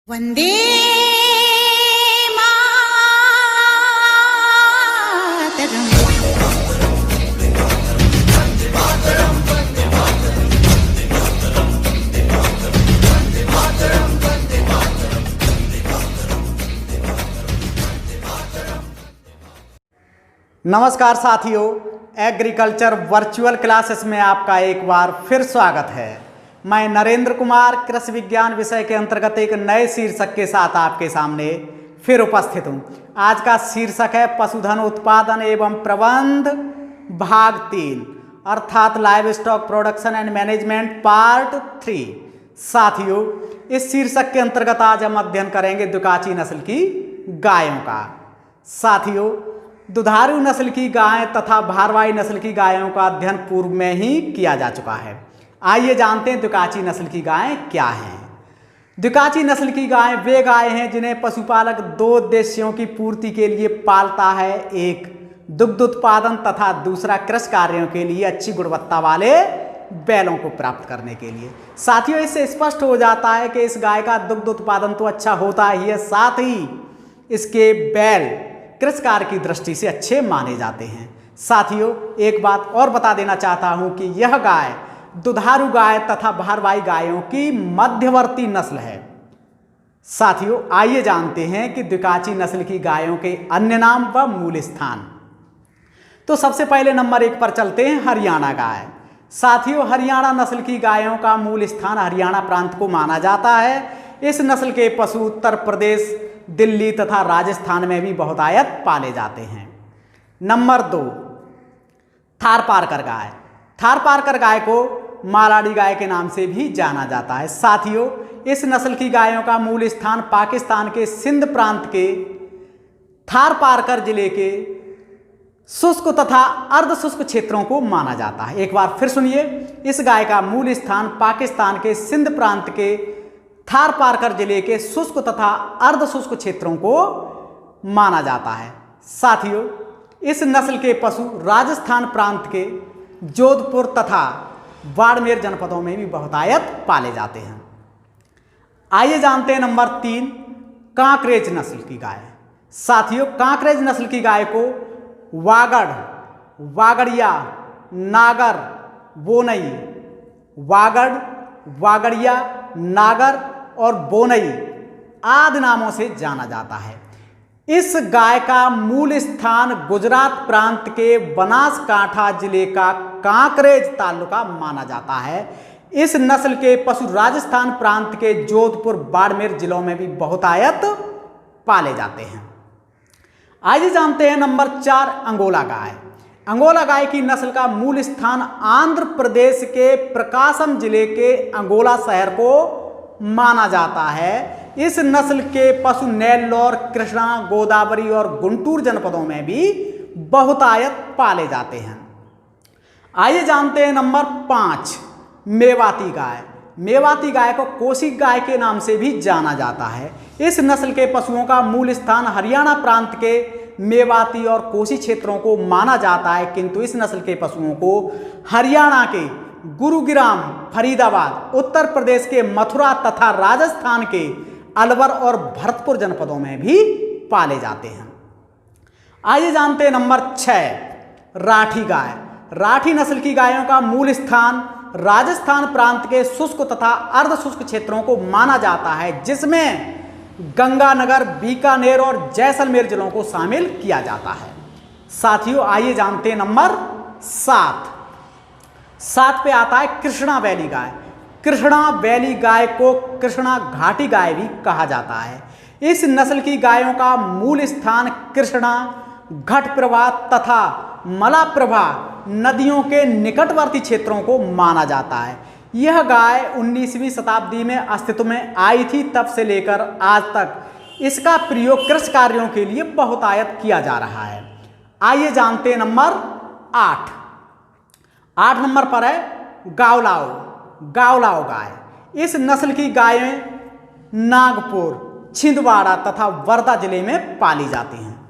वंदे मातरम। नमस्कार साथियों, agriculture virtual classes में आपका एक बार फिर स्वागत है। मैं नरेंद्र कुमार कृषि विज्ञान विषय के अंतर्गत एक नए शीर्षक के साथ आपके सामने फिर उपस्थित हूँ। आज का शीर्षक है पशुधन उत्पादन एवं प्रबंध भाग 3 अर्थात live stock production and management part 3। साथियों, इस शीर्षक के अंतर्गत आज हम अध्ययन करेंगे दुकाची नस्ल की गायों का। साथियों, दुधारू नस्ल की गाय तथा भारवाही नस्ल की गायों का अध्ययन पूर्व में ही किया जा चुका है। आइए जानते हैं दुकाची नस्ल की गायें क्या हैं। दुकाची नस्ल की गायें वे गायें हैं जिन्हें पशुपालक दो उद्देश्यों की पूर्ति के लिए पालता है, एक दुग्ध उत्पादन तथा दूसरा कृषि कार्यों के लिए अच्छी गुणवत्ता वाले बैलों को प्राप्त करने के लिए। साथियों, इससे स्पष्ट हो जाता है कि इस गाय का दुग्ध उत्पादन तो अच्छा होता ही है, साथ ही इसके बैल कृषि कार्य की दृष्टि से अच्छे माने जाते हैं। साथियों, एक बात और बता देना चाहता हूं कि यह गाय दुधारू गाय तथा भारवाही गायों की मध्यवर्ती नस्ल है। साथियों, आइए जानते हैं कि दुकाची नस्ल की गायों के अन्य नाम व मूल स्थान। तो सबसे पहले नंबर 1 पर चलते हैं हरियाणा गाय। साथियों, हरियाणा नस्ल की गायों का मूल स्थान हरियाणा प्रांत को माना जाता है। इस नस्ल के पशु उत्तर प्रदेश, दिल्ली तथा राजस्थान में भी बहुतायत पाले जाते हैं। नंबर 2 थारपारकर गाय। थारपारकर गाय को मालाड़ी गाय के नाम से भी जाना जाता है। साथियों, इस नस्ल की गायों का मूल स्थान पाकिस्तान के सिंध प्रांत के थारपारकर जिले के शुष्क तथा अर्ध शुष्क क्षेत्रों को माना जाता है। एक बार फिर सुनिए, इस गाय का मूल स्थान पाकिस्तान के सिंध प्रांत के थारपारकर जिले के शुष्क तथा अर्ध शुष्क क्षेत्रों को माना जाता है। साथियों, इस नस्ल के पशु राजस्थान प्रांत के जोधपुर तथा बाड़मेर जनपदों में भी बहुतायत पाले जाते हैं। आइए जानते हैं नंबर 3 कांकरेज नस्ल की गाय। साथियों, कांकरेज नस्ल की गाय को वागड़, वागड़िया, नागर, बोनई, वागड़, वागड़िया, नागर और बोनई आदि नामों से जाना जाता है। इस गाय का मूल स्थान गुजरात प्रांत के बनासकांठा जिले का कांकरेज तालुका माना जाता है। इस नस्ल के पशु राजस्थान प्रांत के जोधपुर, बाड़मेर जिलों में भी बहुतायत पाले जाते हैं। आइए जानते हैं नंबर 4 अंगोला गाय। अंगोला गाय की नस्ल का मूल स्थान आंध्र प्रदेश के प्रकाशम जिले के अंगोला शहर को माना जाता है। इस नस्ल के पशु नेल्लौर, कृष्णा, गोदावरी और गुंटूर जनपदों में भी बहुतायत पाले जाते हैं। आइए जानते हैं नंबर 5 मेवाती गाय। मेवाती गाय को कोशिक गाय के नाम से भी जाना जाता है। इस नस्ल के पशुओं का मूल स्थान हरियाणा प्रांत के मेवाती और कोसी क्षेत्रों को माना जाता है, किंतु इस नस्ल के पशुओं को हरियाणा के गुरुग्राम, फरीदाबाद, उत्तर प्रदेश के मथुरा तथा राजस्थान के अलवर और भरतपुर जनपदों में भी पाले जाते हैं। आइए जानते हैं नंबर 6 राठी गाय। राठी नस्ल की गायों का मूल स्थान राजस्थान प्रांत के शुष्क तथा अर्ध शुष्क क्षेत्रों को माना जाता है, जिसमें गंगानगर, बीकानेर और जैसलमेर जिलों को शामिल किया जाता है। साथियों, आइए जानते हैं नंबर 7 पे आता है कृष्णा वैली गाय। कृष्णा वैली गाय को कृष्णा घाटी गाय भी कहा जाता है। इस नस्ल की गायों का मूल स्थान कृष्णा, घटप्रभा तथा मलाप्रभा नदियों के निकटवर्ती क्षेत्रों को माना जाता है। यह गाय 19वीं शताब्दी में अस्तित्व में आई थी, तब से लेकर आज तक इसका प्रयोग कृषि कार्यों के लिए बहुतायत किया जा रहा है। आइए जानते हैं नंबर 8 नंबर पर है गावलाओ। गावलाओ गाय। इस नस्ल की गायें नागपुर, छिंदवाड़ा तथा वर्धा जिले में पाली जाती हैं।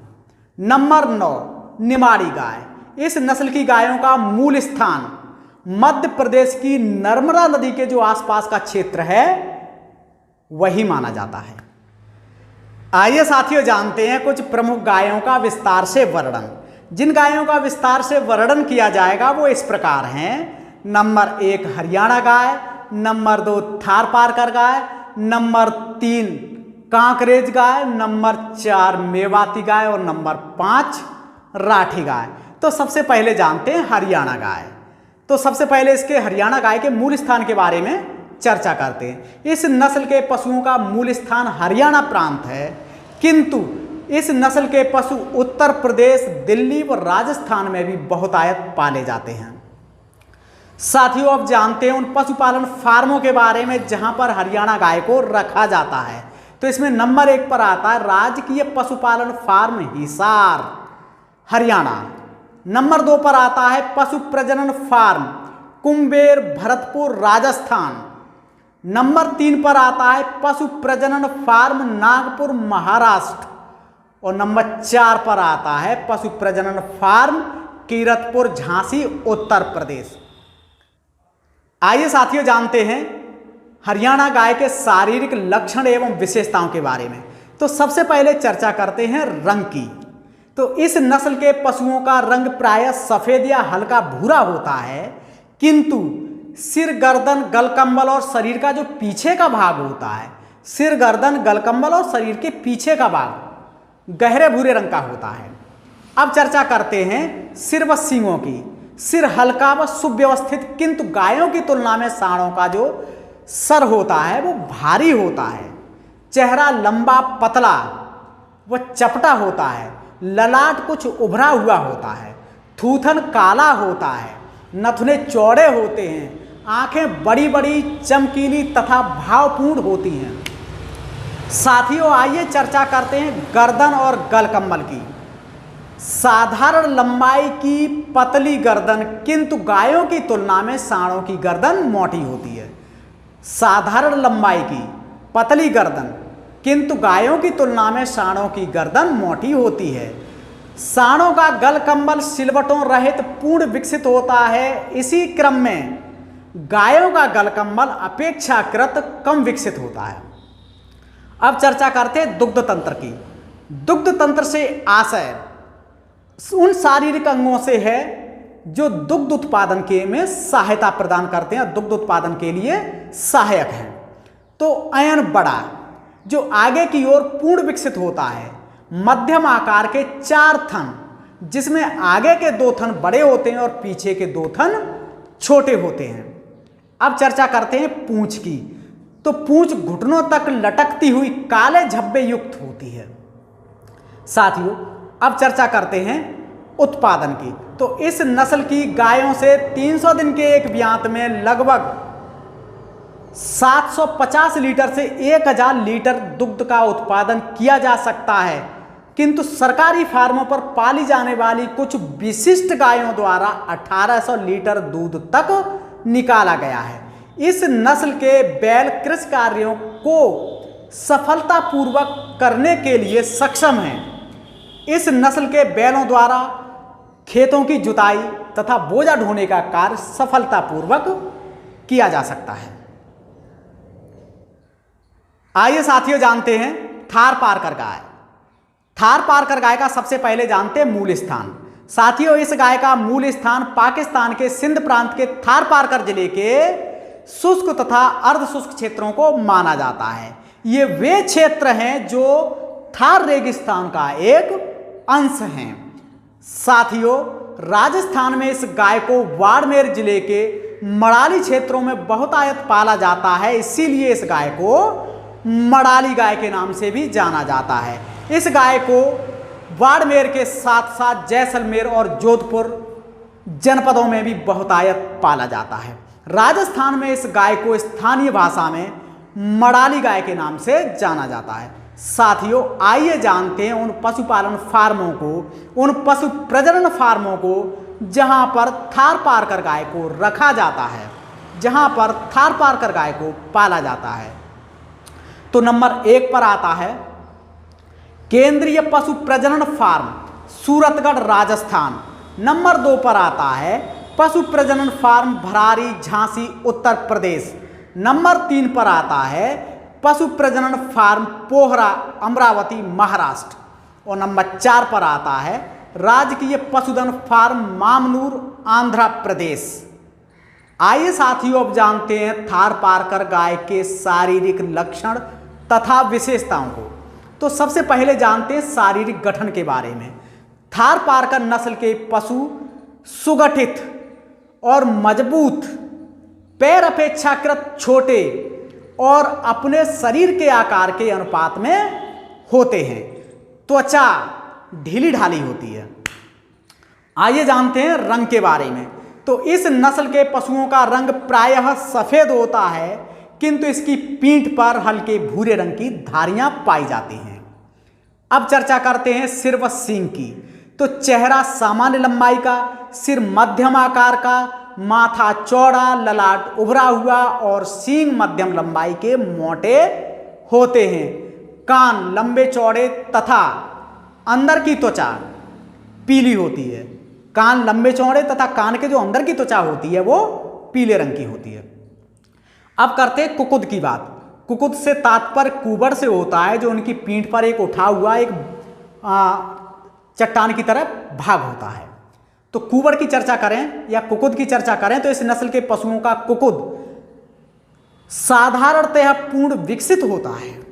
नंबर 9 निमाड़ी गाय। इस नस्ल की गायों का मूल स्थान मध्य प्रदेश की नर्मदा नदी के जो आसपास का क्षेत्र है वही माना जाता है। आइए साथियों जानते हैं कुछ प्रमुख गायों का विस्तार से वर्णन। जिन गायों का विस्तार से वर्णन किया जाएगा वो इस प्रकार हैं। नंबर 1 हरियाणा गाय, नंबर 2 थारपारकर गाय, नंबर 3 कांकरेज गाय, नंबर 4 मेवाती गाय और नंबर 5 राठी गाय। तो सबसे पहले जानते हैं हरियाणा गाय। तो सबसे पहले इसके हरियाणा गाय के मूल स्थान के बारे में चर्चा करते हैं। इस नस्ल के पशुओं का मूल स्थान हरियाणा प्रांत है, किंतु इस नस्ल के पशु उत्तर प्रदेश, दिल्ली व राजस्थान में भी बहुतायत पाले जाते हैं। साथियों अब जानते हैं उन पशुपालन फार्मों के बारे में जहां पर हरियाणा गाय को रखा जाता है। तो इसमें नंबर 1 पर आता है राजकीय पशुपालन फार्म हिसार हरियाणा। नंबर 2 पर आता है पशु प्रजनन फार्म कुंबेर भरतपुर राजस्थान। नंबर 3 पर आता है पशु प्रजनन फार्म नागपुर महाराष्ट्र और नंबर 4 पर आता है पशु प्रजनन फार्म कीरतपुर झांसी उत्तर प्रदेश। आइए साथियों जानते हैं हरियाणा गाय के शारीरिक लक्षण एवं विशेषताओं के बारे में। तो सबसे पहले चर्चा करते हैं रंग की। तो इस नस्ल के पशुओं का रंग प्रायः सफेद या हल्का भूरा होता है, किंतु सिर, गर्दन, गलकंबल और शरीर का जो पीछे का भाग होता है, सिर, गर्दन, गलकंबल और शरीर के पीछे का भाग गहरे भूरे रंग का होता है। अब चर्चा करते हैं सिर व सींगों की। सिर हल्का व सुव्यवस्थित, किंतु गायों की तुलना में सांडों का जो सर होता है वो भारी होता है। चेहरा लंबा, पतला व चपटा होता है। ललाट कुछ उभरा हुआ होता है। थूथन काला होता है। नथुने चौड़े होते हैं। आंखें बड़ी बड़ी, चमकीली तथा भावपूर्ण होती हैं। साथियों आइए चर्चा करते हैं गर्दन और गलकंबल की। साधारण लंबाई की पतली गर्दन, किंतु गायों की तुलना में सांडों की गर्दन मोटी होती है। साधारण लंबाई की पतली गर्दन, किंतु गायों की तुलना में सांडों की गर्दन मोटी होती है। सांडों का गलकंबल सिलवटों रहित पूर्ण विकसित होता है। इसी क्रम में गायों का गलकंबल अपेक्षाकृत कम विकसित होता है। अब चर्चा करते हैं दुग्ध तंत्र की। दुग्ध तंत्र से आशय उन शारीरिक अंगों से है जो दुग्ध उत्पादन के में सहायता प्रदान करते हैं, दुग्ध उत्पादन के लिए सहायक हैं। तो अयन बड़ा, जो आगे की ओर पूर्ण विकसित होता है। मध्यम आकार के 4 थन, जिसमें आगे के 2 थन बड़े होते हैं और पीछे के 2 थन छोटे होते हैं। अब चर्चा करते हैं पूंछ की। तो पूंछ घुटनों तक लटकती हुई काले झब्बे युक्त होती है। साथियों अब चर्चा करते हैं उत्पादन की। तो इस नस्ल की गायों से 300 दिन के एक ब्यात में लगभग 750 लीटर से 1000 लीटर दुग्ध का उत्पादन किया जा सकता है, किंतु सरकारी फार्मों पर पाली जाने वाली कुछ विशिष्ट गायों द्वारा 1800 लीटर दूध तक निकाला गया है। इस नस्ल के बैल कृषि कार्यों को सफलतापूर्वक करने के लिए सक्षम हैं। इस नस्ल के बैलों द्वारा खेतों की जुताई तथा बोझा ढोने का कार्य सफलतापूर्वक किया जा सकता है। आइए साथियों जानते हैं थारपारकर गाय। थारपारकर गाय का सबसे पहले जानते हैं मूल स्थान। साथियों इस गाय का मूल स्थान पाकिस्तान के सिंध प्रांत के थारपारकर जिले के शुष्क तथा अर्ध शुष्क क्षेत्रों को माना जाता है। ये वे क्षेत्र हैं जो थार रेगिस्तान का एक अंश हैं। साथियों राजस्थान में इस गाय को बाड़मेर जिले के मड़ाली क्षेत्रों में बहुतायत पाला जाता है, इसीलिए इस गाय को मड़ाली गाय के नाम से भी जाना जाता है। इस गाय को बाड़मेर के साथ साथ जैसलमेर और जोधपुर जनपदों में भी बहुतायत पाला जाता है। राजस्थान में इस गाय को स्थानीय भाषा में मड़ाली गाय के नाम से जाना जाता है। साथियों आइए जानते हैं उन पशुपालन फार्मों को, उन पशु प्रजनन फार्मों को जहां पर थारपारकर गाय को रखा जाता है, जहां पर थारपारकर गाय को पाला जाता है। तो नंबर 1 पर आता है केंद्रीय पशु प्रजनन फार्म सूरतगढ़ राजस्थान। नंबर 2 पर आता है पशु प्रजनन फार्म भरारी झांसी उत्तर प्रदेश। नंबर 3 पर आता है पशु प्रजनन फार्म पोहरा, अमरावती, महाराष्ट्र। और नंबर 4 पर आता है राजकीय पशुधन फार्म मामनूर, आंध्र प्रदेश। आइए साथियों अब जानते हैं थारपारकर गाय के शारीरिक लक्षण तथा विशेषताओं को। तो सबसे पहले जानते हैं शारीरिक गठन के बारे में। थारपारकर नस्ल के पशु सुगठित और मजबूत, पैर अपेक्षाकृत छोटे और अपने शरीर के आकार के अनुपात में होते हैं। त्वचा ढीली ढाली होती है। आइए जानते हैं रंग के बारे में। तो इस नस्ल के पशुओं का रंग प्रायः सफेद होता है, किंतु इसकी पीठ पर हल्के भूरे रंग की धारियां पाई जाती हैं। अब चर्चा करते हैं सिर व सींग की। तो चेहरा सामान्य लंबाई का, सिर मध्यम आकार का, माथा चौड़ा, ललाट उभरा हुआ और सींग मध्यम लंबाई के मोटे होते हैं। कान लंबे चौड़े तथा अंदर की त्वचा पीली होती है। कान लंबे चौड़े तथा कान के जो अंदर की त्वचा होती है वो पीले रंग की होती है। अब करते हैं कुकुद की बात। कुकुद से तात्पर्य कुबड़ से होता है, जो उनकी पीठ पर एक उठा हुआ एक चट्टान की तरह भाग होता है। तो कुबड़ की चर्चा करें या कुकुद की चर्चा करें तो इस नस्ल के पशुओं का कुकुद साधारणतः पूर्ण विकसित होता है।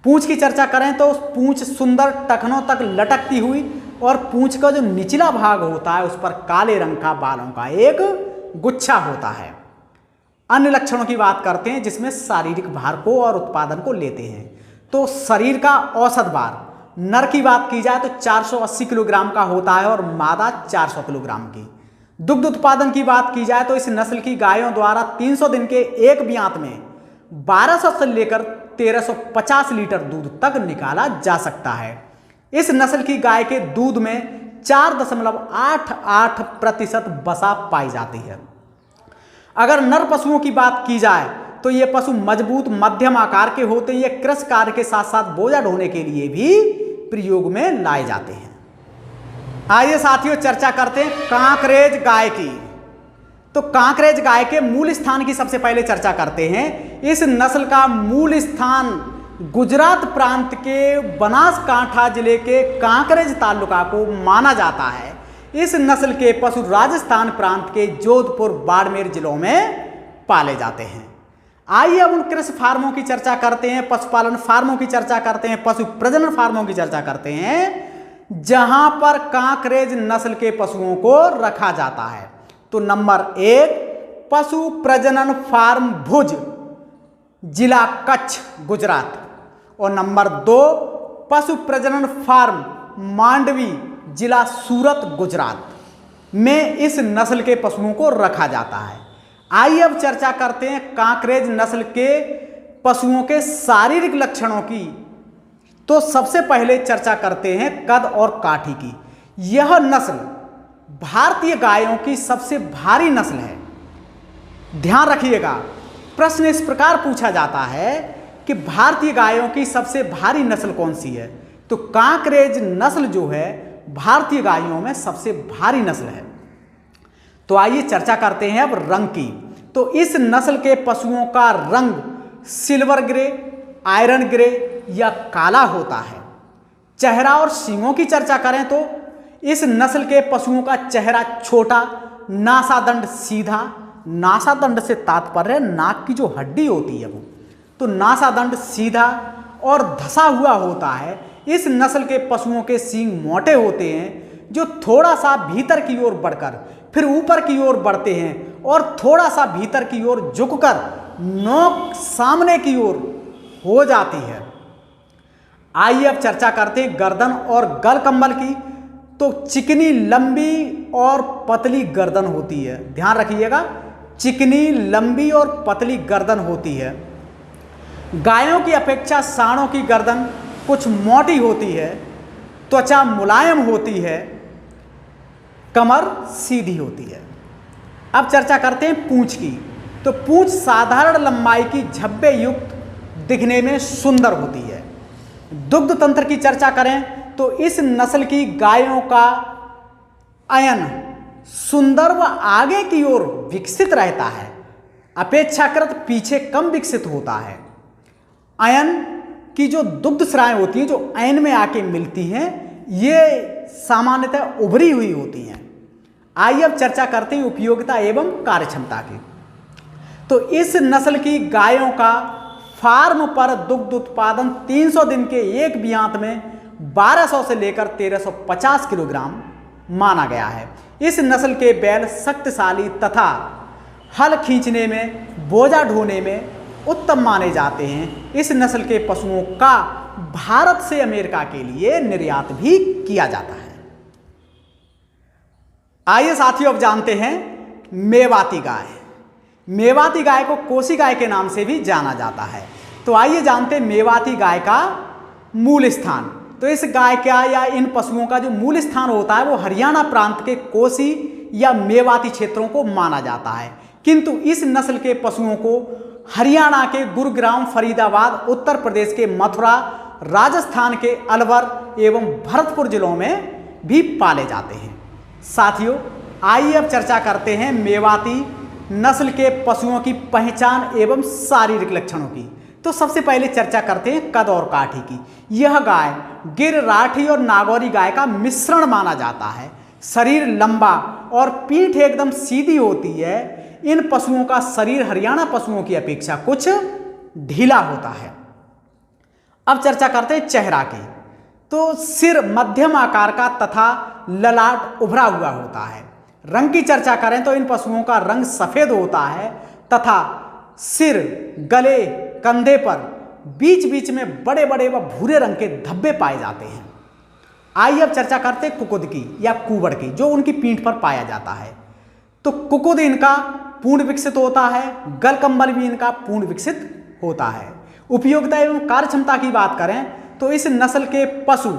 पूंछ की चर्चा करें तो पूंछ सुंदर टखनों तक लटकती हुई और पूंछ का जो निचला भाग होता है उस पर काले रंग का बालों का एक गुच्छा होता है। अन्य लक्षणों की बात करते हैं जिसमें शारीरिक भार को और उत्पादन को लेते हैं। तो शरीर का औसत भार, नर की बात की जाए तो 480 किलोग्राम का होता है और मादा 400 किलोग्राम की। दुग्ध उत्पादन की बात की जाए तो इस नस्ल की गायों द्वारा 300 दिन के एक ब्यात में 1200 से लेकर 1350 लीटर दूध तक निकाला जा सकता है। इस नस्ल की गाय के दूध में 4.88% वसा पाई जाती है। अगर नर पशुओं की बात की जाए तो ये पशु मजबूत मध्यम आकार के होते हैं। ये कृषि कार्य के साथ साथ बोझा ढोने के लिए भी प्रयोग में लाए जाते हैं। आइए साथियों चर्चा करते हैं कांकरेज गाय की। तो कांकरेज गाय के मूल स्थान की सबसे पहले चर्चा करते हैं। इस नस्ल का मूल स्थान गुजरात प्रांत के बनासकांठा जिले के कांकरेज तालुका को माना जाता है। इस नस्ल के पशु राजस्थान प्रांत के जोधपुर, बाड़मेर जिलों में पाले जाते हैं। आइए अब उन कृषि फार्मों की चर्चा करते हैं, पशुपालन फार्मों की चर्चा करते हैं, पशु प्रजनन फार्मों की चर्चा करते हैं जहां पर कांकरेज नस्ल के पशुओं को रखा जाता है। तो नंबर 1 पशु प्रजनन फार्म भुज, जिला कच्छ, गुजरात। और नंबर 2 पशु प्रजनन फार्म मांडवी, जिला सूरत, गुजरात में इस नस्ल के पशुओं को रखा जाता है। आइए अब चर्चा करते हैं कांकरेज नस्ल के पशुओं के शारीरिक लक्षणों की। तो सबसे पहले चर्चा करते हैं कद और काठी की। यह नस्ल भारतीय गायों की सबसे भारी नस्ल है। ध्यान रखिएगा, प्रश्न इस प्रकार पूछा जाता है कि भारतीय गायों की सबसे भारी नस्ल कौन सी है। तो कांकरेज नस्ल जो है भारतीय गायों में सबसे भारी नस्ल है। तो आइए चर्चा करते हैं अब रंग की। तो इस नस्ल के पशुओं का रंग सिल्वर ग्रे, आयरन ग्रे या काला होता है। चेहरा और सींगों की चर्चा करें तो इस नस्ल के पशुओं का चेहरा छोटा, नासादंड सीधा। नासादंड से तात्पर्य नाक की जो हड्डी होती है वो, तो नासादंड सीधा और धसा हुआ होता है। इस नस्ल के पशुओं के सींग मोटे होते हैं जो थोड़ा सा भीतर की ओर बढ़कर फिर ऊपर की ओर बढ़ते हैं और थोड़ा सा भीतर की ओर झुककर नोक सामने की ओर हो जाती है। आइए अब चर्चा करते हैं गर्दन और गल कंबल की। तो चिकनी, लंबी और पतली गर्दन होती है। ध्यान रखिएगा, चिकनी, लंबी और पतली गर्दन होती है। गायों की अपेक्षा सांडों की गर्दन कुछ मोटी होती है, त्वचा मुलायम होती है, कमर सीधी होती है। अब चर्चा करते हैं पूंछ की। तो पूंछ साधारण लंबाई की झब्बे युक्त, दिखने में सुंदर होती है। दुग्ध तंत्र की चर्चा करें तो इस नस्ल की गायों का अयन सुंदर व आगे की ओर विकसित रहता है, अपेक्षाकृत पीछे कम विकसित होता है। अयन की जो दुग्ध स्राएं होती हैं, जो अयन में आके मिलती हैं, ये सामान्यतः उभरी हुई होती हैं। आइए अब चर्चा करते हैं उपयोगिता एवं कार्यक्षमता की। तो इस नस्ल की गायों का फार्म पर दुग्ध उत्पादन 300 दिन के एक बियांत में 1200 से लेकर 1350 किलोग्राम माना गया है। इस नस्ल के बैल शक्तिशाली तथा हल खींचने में, बोझा ढोने में उत्तम माने जाते हैं। इस नस्ल के पशुओं का भारत से अमेरिका के लिए निर्यात भी किया जाता है। आइए साथियों अब जानते हैं मेवाती गाय। मेवाती गाय को कोसी गाय के नाम से भी जाना जाता है। तो आइए जानते हैं मेवाती गाय का मूल स्थान। तो इस गाय का या इन पशुओं का जो मूल स्थान होता है वो हरियाणा प्रांत के कोसी या मेवाती क्षेत्रों को माना जाता है, किंतु इस नस्ल के पशुओं को हरियाणा के गुरुग्राम, फरीदाबाद, उत्तर प्रदेश के मथुरा, राजस्थान के अलवर एवं भरतपुर जिलों में भी पाले जाते हैं। साथियों आइए अब चर्चा करते हैं मेवाती नस्ल के पशुओं की पहचान एवं शारीरिक लक्षणों की। तो सबसे पहले चर्चा करते हैं कद और काठी की। यह गाय गिर, राठी और नागौरी गाय का मिश्रण माना जाता है। शरीर लंबा और पीठ एकदम सीधी होती है। इन पशुओं का शरीर हरियाणा पशुओं की अपेक्षा कुछ ढीला होता है। अब चर्चा करते हैं चेहरा की। तो सिर मध्यम आकार का तथा ललाट उभरा हुआ होता है। रंग की चर्चा करें तो इन पशुओं का रंग सफेद होता है तथा सिर, गले, कंधे पर बीच बीच में बड़े बड़े व भूरे रंग के धब्बे पाए जाते हैं। आइए अब चर्चा करते हैं कुकुद की या कुबड़ की, जो उनकी पीठ पर पाया जाता है। तो कुकुद इनका पूर्ण विकसित होता है, गल कंबल भी इनका पूर्ण विकसित होता है। उपयोगिता एवं कार्यक्षमता की बात करें तो इस नस्ल के पशु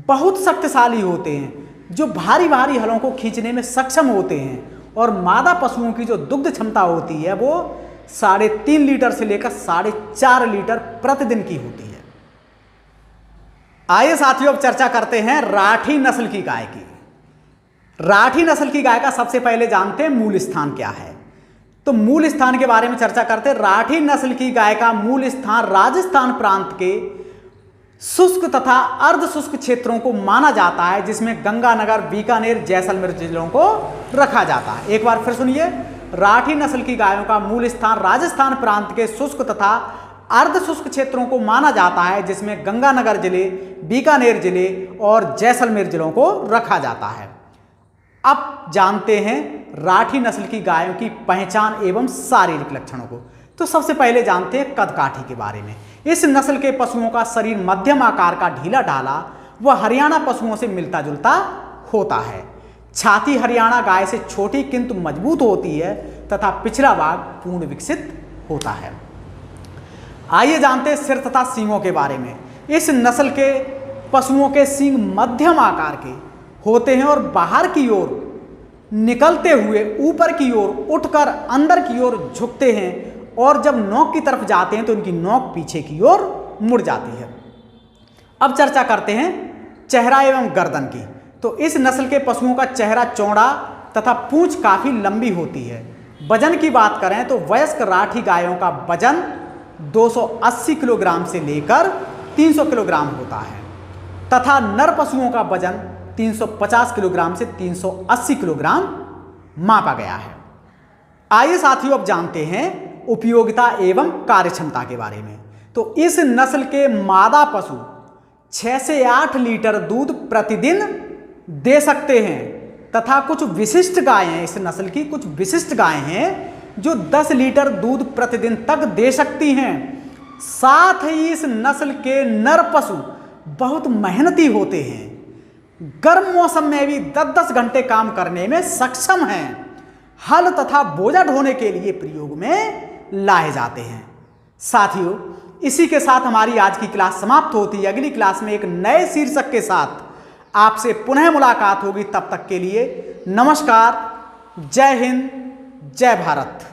बहुत शक्तिशाली होते हैं, जो भारी भारी हलों को खींचने में सक्षम होते हैं, और मादा पशुओं की जो दुग्ध क्षमता होती है वो 3.5 लीटर से लेकर 4.5 लीटर प्रतिदिन की होती है। आइए साथियों अब चर्चा करते हैं राठी नस्ल की गाय की। राठी नस्ल की गाय का सबसे पहले जानते हैं मूल स्थान क्या है। तो मूल स्थान के बारे में चर्चा करते हैं। राठी नस्ल की गाय का मूल स्थान राजस्थान प्रांत के शुष्क तथा अर्ध शुष्क क्षेत्रों को माना जाता है, जिसमें गंगानगर, बीकानेर, जैसलमेर जिलों को रखा जाता है। एक बार फिर सुनिए, राठी नस्ल की गायों का मूल स्थान राजस्थान प्रांत के शुष्क तथा अर्ध शुष्क क्षेत्रों को माना जाता है, जिसमें गंगानगर जिले, बीकानेर जिले और जैसलमेर जिलों को रखा जाता है। अब जानते हैं राठी नस्ल की गायों की पहचान एवं शारीरिक लक्षणों को। तो सबसे पहले जानते हैं कद काठी के बारे में। इस नस्ल के पशुओं का शरीर मध्यम आकार का, ढीला ढाला व हरियाणा पशुओं से मिलता जुलता होता है। छाती हरियाणा गाय से छोटी किंतु मजबूत होती है तथा पिछला भाग पूर्ण विकसित होता है। आइए जानते हैं सिर तथा सींगों के बारे में। इस नस्ल के पशुओं के सींग मध्यम आकार के होते हैं और बाहर की ओर निकलते हुए ऊपर की ओर उठकर अंदर की ओर झुकते हैं, और जब नोक की तरफ जाते हैं तो उनकी नोक पीछे की ओर मुड़ जाती है। अब चर्चा करते हैं चेहरा एवं गर्दन की। तो इस नस्ल के पशुओं का चेहरा चौड़ा तथा पूंछ काफी लंबी होती है। वजन की बात करें तो वयस्क राठी गायों का वजन 280 किलोग्राम से लेकर 300 किलोग्राम होता है तथा नर पशुओं का वजन 350 किलोग्राम से 380 किलोग्राम मापा गया है। आइए साथियों अब जानते हैं उपयोगिता एवं कार्यक्षमता के बारे में। तो इस नस्ल के मादा पशु 6 से 8 लीटर दूध प्रतिदिन दे सकते हैं तथा कुछ विशिष्ट गायें हैं, इस नस्ल की कुछ विशिष्ट गायें हैं जो 10 लीटर दूध प्रतिदिन तक दे सकती हैं। साथ ही इस नस्ल के नर पशु बहुत मेहनती होते हैं, गर्म मौसम में भी 10-10 घंटे काम करने में सक्षम हैं। हल तथा बोझा ढोने के लिए प्रयोग में लाए जाते हैं। साथियों इसी के साथ हमारी आज की क्लास समाप्त होती है। अगली क्लास में एक नए शीर्षक के साथ आपसे पुनः मुलाकात होगी। तब तक के लिए नमस्कार, जय हिंद, जय भारत।